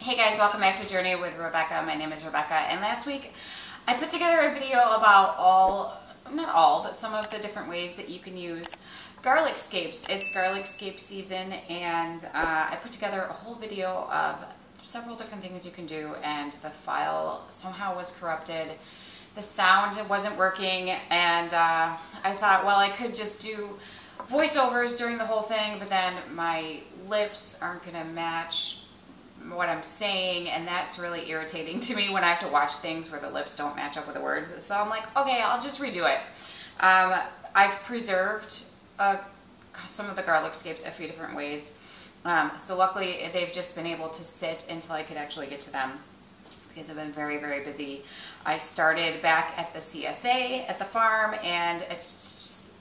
Hey guys, welcome back to Journey with Rebecca. My name is Rebecca, and last week I put together a video about not all, but some of the different ways that you can use garlic scapes. It's garlic scape season, and I put together a whole video of several different things you can do, and the file somehow was corrupted. The sound wasn't working, and I thought, well, I could just do voiceovers during the whole thing, but then my lips aren't going to match what I'm saying, and that's really irritating to me when I have to watch things where the lips don't match up with the words. So I'm like, okay, I'll just redo it. I've preserved some of the garlic scapes a few different ways. So luckily they've just been able to sit until I could actually get to them, because I've been very, very busy. I started back at the CSA at the farm, and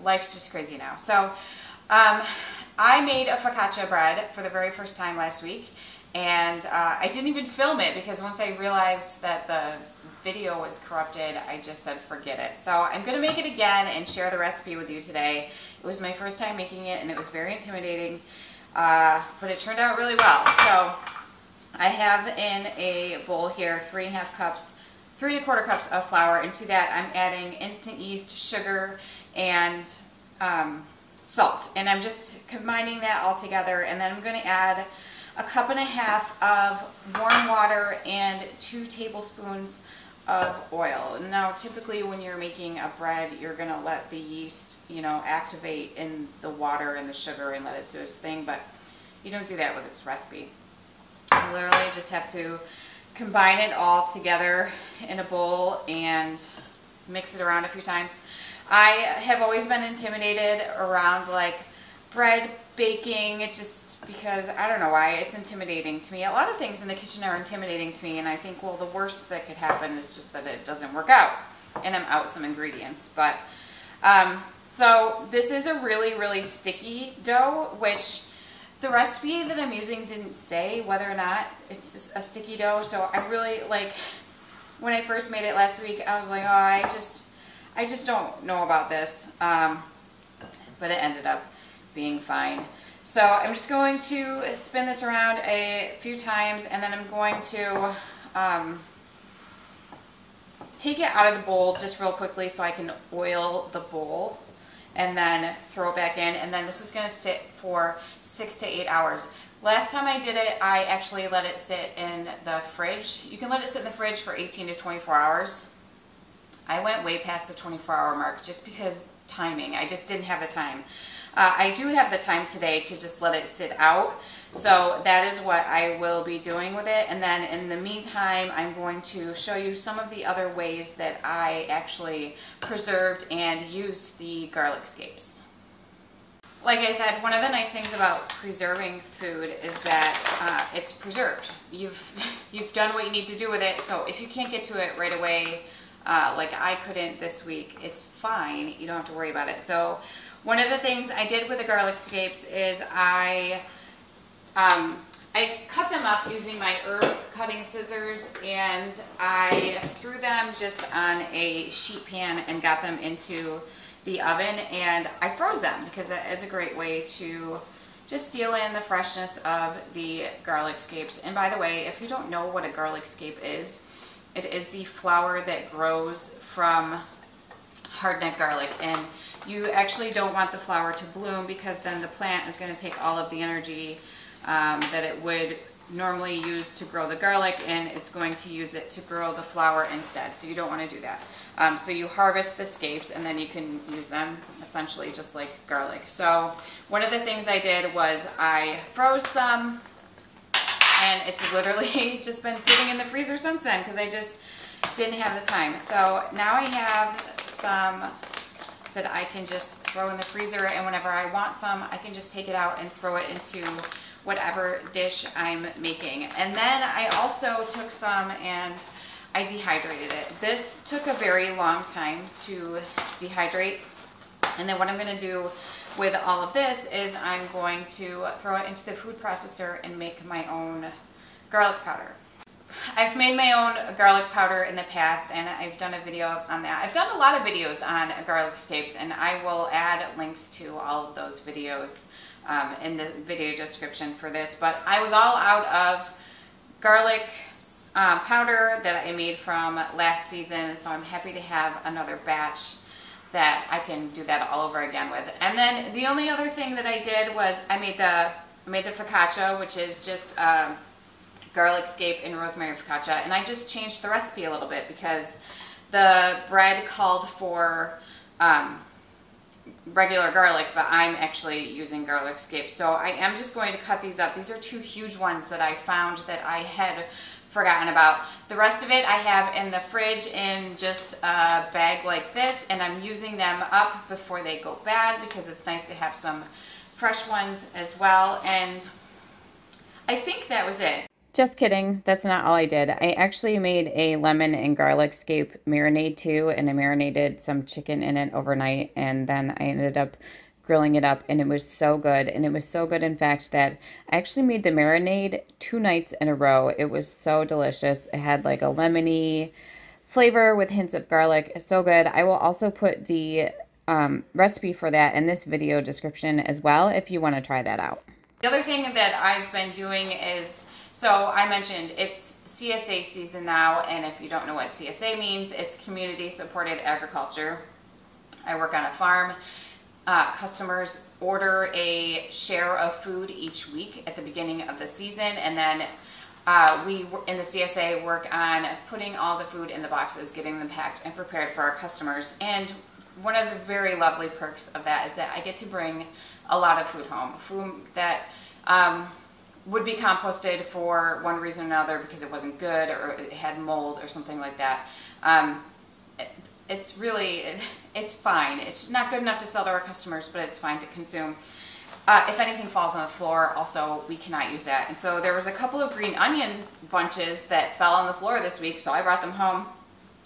life's just crazy now. So I made a focaccia bread for the very first time last week. And I didn't even film it, because once I realized that the video was corrupted, I just said forget it. So I'm going to make it again and share the recipe with you today. It was my first time making it, and it was very intimidating, but it turned out really well. So I have in a bowl here 3.25 cups of flour, and to that I'm adding instant yeast, sugar, and salt. And I'm just combining that all together, and then I'm going to add 1.5 cups of warm water and 2 tablespoons of oil. Now, typically when you're making a bread, you're going to let the yeast, activate in the water and the sugar and let it do its thing, but you don't do that with this recipe. You literally just have to combine it all together in a bowl and mix it around a few times. I have always been intimidated around bread baking. It's just because I don't know why it's intimidating to me. A lot of things in the kitchen are intimidating to me, and I think, well, the worst that could happen is just that it doesn't work out and I'm out some ingredients. But so this is a really, really sticky dough, which the recipe that I'm using didn't say whether or not it's a sticky dough. So I really, when I first made it last week, I was like, oh, I just don't know about this, but it ended up being fine. So I'm just going to spin this around a few times, and then I'm going to take it out of the bowl just real quickly so I can oil the bowl, and then throw it back in. And then this is going to sit for 6 to 8 hours. Last time I did it, I actually let it sit in the fridge. You can let it sit in the fridge for 18 to 24 hours. I went way past the 24-hour mark just because timing. I just didn't have the time. I do have the time today to just let it sit out, so that is what I will be doing with it. And then in the meantime, I'm going to show you some of the other ways that I actually preserved and used the garlic scapes. Like I said, one of the nice things about preserving food is that it's preserved. You've done what you need to do with it, so if you can't get to it right away, like I couldn't this week, it's fine. You don't have to worry about it. So one of the things I did with the garlic scapes is I cut them up using my herb cutting scissors, and I threw them just on a sheet pan and got them into the oven, and I froze them because that is a great way to just seal in the freshness of the garlic scapes. And by the way, if you don't know what a garlic scape is, it is the flower that grows from hardneck garlic, and you actually don't want the flower to bloom, because then the plant is going to take all of the energy that it would normally use to grow the garlic, and it's going to use it to grow the flower instead. So you don't want to do that. So you harvest the scapes, and then you can use them essentially just like garlic. So one of the things I did was I froze some, and it's literally just been sitting in the freezer since then because I just didn't have the time. So now I have some that I can just throw in the freezer, and whenever I want some, I can just take it out and throw it into whatever dish I'm making. And then I also took some and I dehydrated it. This took a very long time to dehydrate. And then what I'm going to do with all of this is I'm going to throw it into the food processor and make my own garlic powder. I've made my own garlic powder in the past, and I've done a video on that. I've done a lot of videos on garlic scapes, and I will add links to all of those videos in the video description for this. But I was all out of garlic powder that I made from last season, so I'm happy to have another batch that I can do that all over again with. And then the only other thing that I did was I made the focaccia, which is just garlic scape and rosemary focaccia, and I just changed the recipe a little bit because the bread called for regular garlic, but I'm actually using garlic scape. So I am just going to cut these up. These are two huge ones that I found that I had forgotten about. The rest of it I have in the fridge in just a bag like this, and I'm using them up before they go bad because it's nice to have some fresh ones as well. And I think that was it. Just kidding. That's not all I did. I actually made a lemon and garlic scape marinade too, and I marinated some chicken in it overnight, and then I ended up grilling it up, and it was so good. And it was so good, in fact, that I actually made the marinade 2 nights in a row. It was so delicious. It had like a lemony flavor with hints of garlic. So good. I will also put the recipe for that in this video description as well if you want to try that out. The other thing that I've been doing is, so I mentioned it's CSA season now, and if you don't know what CSA means, it's community supported agriculture. I work on a farm. Customers order a share of food each week at the beginning of the season, and then we in the CSA work on putting all the food in the boxes, getting them packed and prepared for our customers. And one of the very lovely perks of that is that I get to bring a lot of food home, food that would be composted for one reason or another because it wasn't good or it had mold or something like that. It's really, it's fine. It's not good enough to sell to our customers, but it's fine to consume. If anything falls on the floor, also, we cannot use that. And so there was a couple of green onion bunches that fell on the floor this week, so I brought them home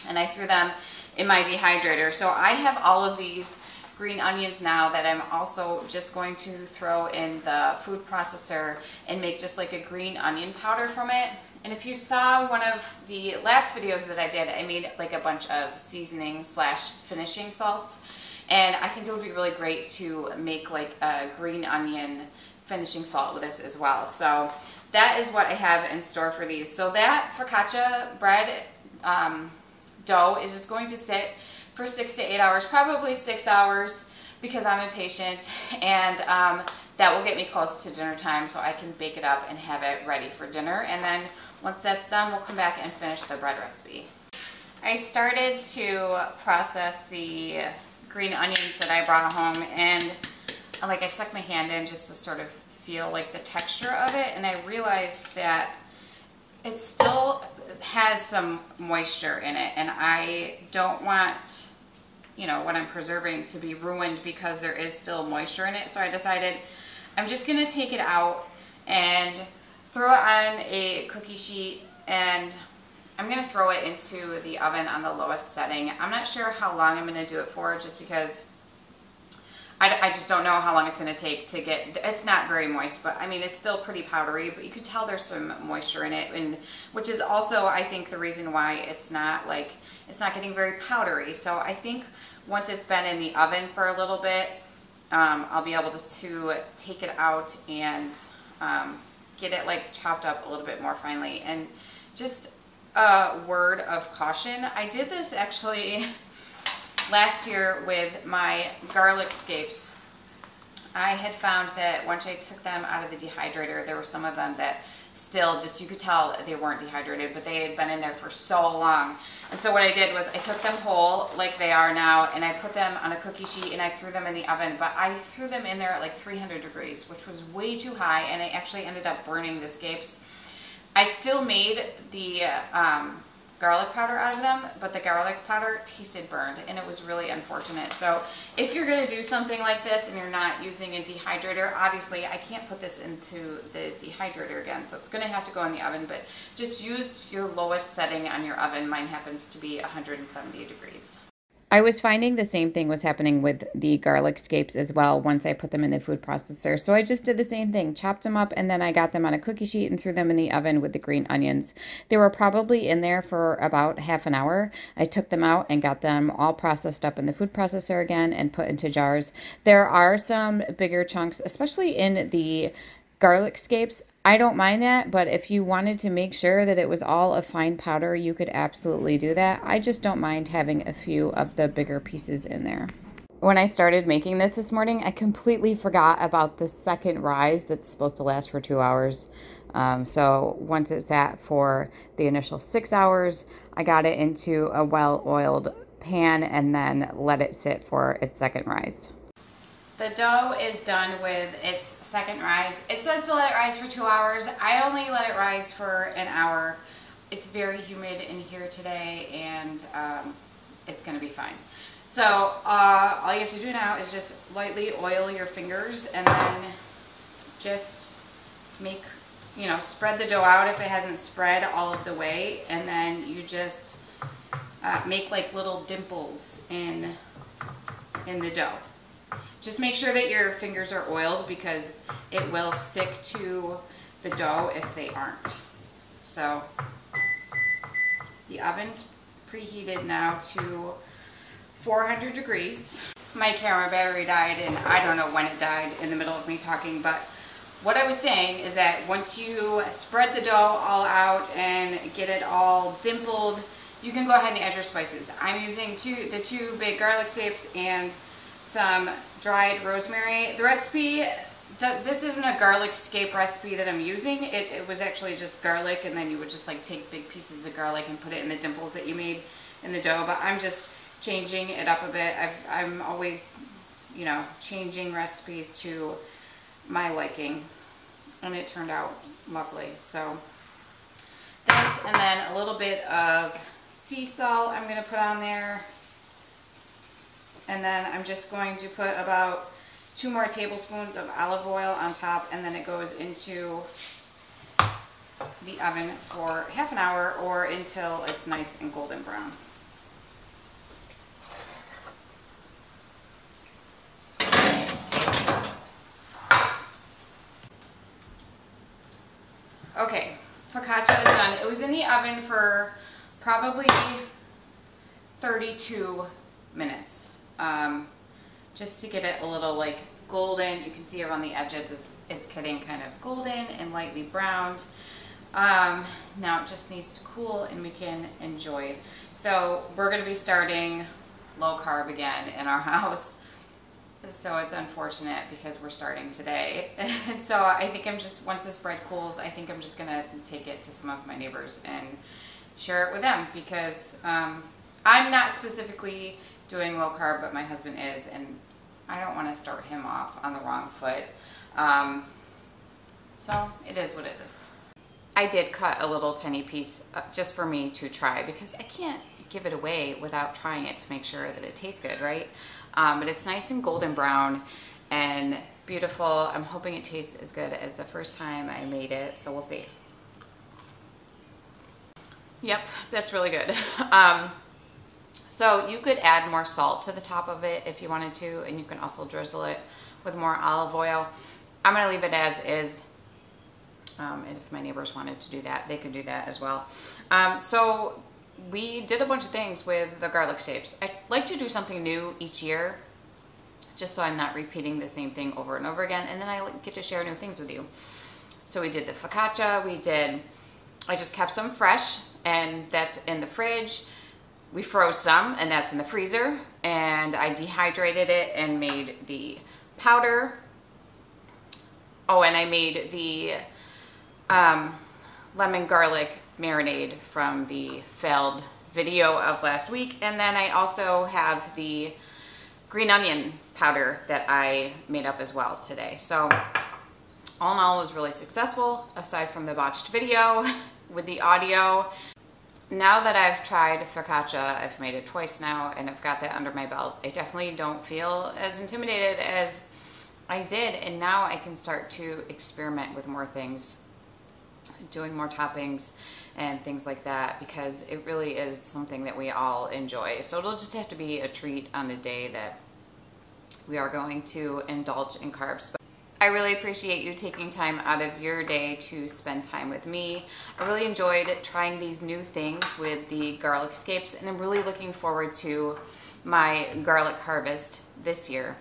and I threw them in my dehydrator. So I have all of these green onions now that I'm also just going to throw in the food processor and make just like a green onion powder from it. And if you saw one of the last videos that I did, I made like a bunch of seasoning slash finishing salts. And I think it would be really great to make like a green onion finishing salt with this as well. So that is what I have in store for these. So that focaccia bread dough is just going to sit for 6 to 8 hours, probably 6 hours because I'm impatient, and that will get me close to dinner time so I can bake it up and have it ready for dinner. And then once that's done, we'll come back and finish the bread recipe. I started to process the green onions that I brought home, and like I stuck my hand in just to sort of feel like the texture of it, and I realized that it still has some moisture in it, and I don't want, you know, what I'm preserving to be ruined because there is still moisture in it. So I decided I'm just going to take it out and throw it on a cookie sheet, and I'm going to throw it into the oven on the lowest setting. I'm not sure how long I'm going to do it for, just because I just don't know how long it's going to take to get, it's not very moist, but I mean, it's still pretty powdery, but you could tell there's some moisture in it, and which is also, I think, the reason why it's not like, it's not getting very powdery. So I think once it's been in the oven for a little bit, I'll be able to take it out and get it like chopped up a little bit more finely. And just a word of caution, I did this actually last year with my garlic scapes. I had found that once I took them out of the dehydrator, there were some of them that still just, you could tell they weren't dehydrated, but they had been in there for so long. And so what I did was I took them whole like they are now, and I put them on a cookie sheet and I threw them in the oven, but I threw them in there at like 300 degrees, which was way too high, and I actually ended up burning the scapes. I still made the garlic powder out of them, but the garlic powder tasted burned, and it was really unfortunate. So if you're going to do something like this and you're not using a dehydrator, obviously I can't put this into the dehydrator again, so it's going to have to go in the oven, but just use your lowest setting on your oven. Mine happens to be 170 degrees. I was finding the same thing was happening with the garlic scapes as well once I put them in the food processor. So I just did the same thing, chopped them up, and then I got them on a cookie sheet and threw them in the oven with the green onions. They were probably in there for about half an hour. I took them out and got them all processed up in the food processor again and put into jars. There are some bigger chunks, especially in the garlic scapes. I don't mind that, but if you wanted to make sure that it was all a fine powder, you could absolutely do that. I just don't mind having a few of the bigger pieces in there. When I started making this morning, I completely forgot about the second rise that's supposed to last for 2 hours. So once it sat for the initial 6 hours, I got it into a well-oiled pan and then let it sit for its second rise. The dough is done with its second rise. It says to let it rise for 2 hours. I only let it rise for an hour. It's very humid in here today, and it's going to be fine. So all you have to do now is just lightly oil your fingers and then just make, spread the dough out if it hasn't spread all of the way, and then you just make like little dimples in the dough. Just make sure that your fingers are oiled because it will stick to the dough if they aren't. So the oven's preheated now to 400 degrees. My camera battery died, and I don't know when it died in the middle of me talking, but what I was saying is that once you spread the dough all out and get it all dimpled, you can go ahead and add your spices. I'm using the two big garlic scapes and some dried rosemary. The recipe, this isn't a garlic scape recipe that I'm using. It was actually just garlic, and then you would just like take big pieces of garlic and put it in the dimples that you made in the dough, but I'm just changing it up a bit. I'm always, changing recipes to my liking, and it turned out lovely. So this, and then a little bit of sea salt I'm going to put on there, and then I'm just going to put about 2 more tablespoons of olive oil on top, and then it goes into the oven for half an hour or until it's nice and golden brown. Okay, focaccia is done. It was in the oven for probably 32 minutes, just to get it a little like golden. You can see around the edges it's getting kind of golden and lightly browned. Now it just needs to cool and we can enjoy. So we're going to be starting low carb again in our house. So it's unfortunate because we're starting today. And so I think once this bread cools, I think I'm just going to take it to some of my neighbors and share it with them, because I'm not specifically doing low carb, but my husband is, and I don't want to start him off on the wrong foot. So it is what it is. I did cut a little tiny piece just for me to try, because I can't give it away without trying it to make sure that it tastes good, right? But it's nice and golden brown and beautiful. I'm hoping it tastes as good as the first time I made it, so we'll see. Yep, that's really good. So you could add more salt to the top of it if you wanted to, and you can also drizzle it with more olive oil. I'm going to leave it as is. And if my neighbors wanted to do that, they could do that as well. So we did a bunch of things with the garlic shapes. I like to do something new each year, just so I'm not repeating the same thing over and over again, and then I get to share new things with you. So we did the focaccia, I just kept some fresh, and that's in the fridge. We froze some, and that's in the freezer, and I dehydrated it and made the powder. Oh, and I made the lemon garlic marinade from the failed video of last week, and then I also have the green onion powder that I made up as well today. So all in all, it was really successful, aside from the botched video with the audio. Now that I've tried focaccia, I've made it twice now, and I've got that under my belt, I definitely don't feel as intimidated as I did, and now I can start to experiment with more things, doing more toppings and things like that, because it really is something that we all enjoy. So it'll just have to be a treat on a day that we are going to indulge in carbs. But I really appreciate you taking time out of your day to spend time with me. I really enjoyed trying these new things with the garlic scapes, and I'm really looking forward to my garlic harvest this year,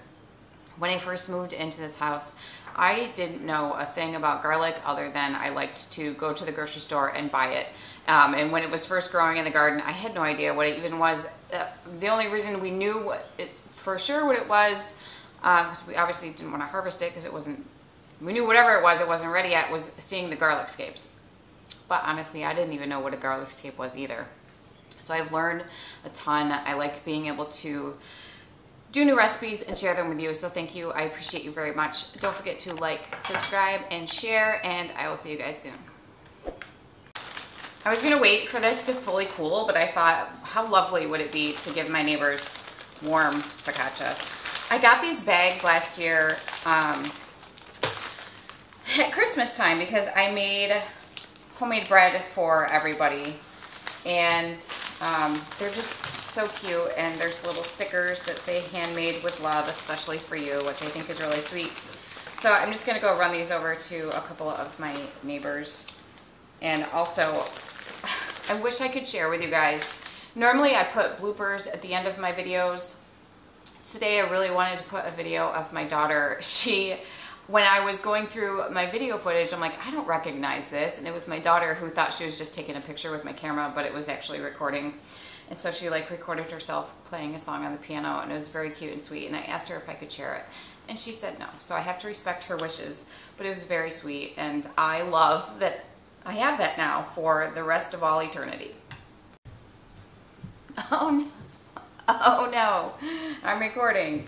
When I first moved into this house, I didn't know a thing about garlic other than I liked to go to the grocery store and buy it. And when it was first growing in the garden, I had no idea what it even was. The only reason we knew for sure what it was, because we obviously didn't want to harvest it because it wasn't, we knew whatever it wasn't ready yet, was seeing the garlic scapes. But honestly, I didn't even know what a garlic scape was either. So I've learned a ton. I like being able to do new recipes and share them with you. So thank you. I appreciate you very much. Don't forget to like, subscribe, and share, and I will see you guys soon. I was gonna wait for this to fully cool, but I thought, how lovely would it be to give my neighbors warm focaccia. I got these bags last year at Christmas time because I made homemade bread for everybody, and they're just so cute, and there's little stickers that say handmade with love, especially for you, which I think is really sweet. So I'm just gonna go run these over to a couple of my neighbors. And also, I wish I could share with you guys. Normally I put bloopers at the end of my videos. Today I really wanted to put a video of my daughter. When I was going through my video footage, I'm like, I don't recognize this. And it was my daughter who thought she was just taking a picture with my camera, but it was actually recording. And so she like recorded herself playing a song on the piano, and it was very cute and sweet. And I asked her if I could share it, and she said no. So I have to respect her wishes, but it was very sweet. And I love that I have that now for the rest of all eternity. Oh no, I'm recording.